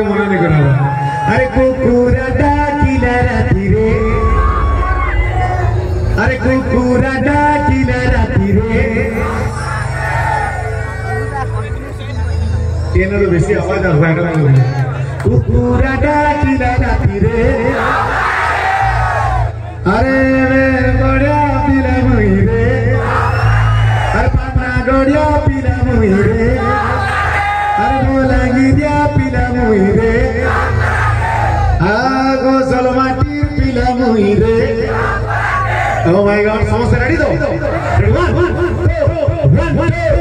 মনে নেই করা আরে কুকুরা ডাকিলা রাতি রে আরে কুকুরা ডাকিলা রাতি রে এনারও বেশি আওয়াজ আসবে এটা কুকুরা ডাকিলা রাতি রে আরে গড়িয়া পিলা মুই রে আরে পানা গড়িয়া পিলা মুই রে আরে মোলাঙ্গিয়া পিলা মুই রে আগো সলমাটির পিলা মুই রে Oh my God, সমস্ত রেডি তো? 1 2 1 2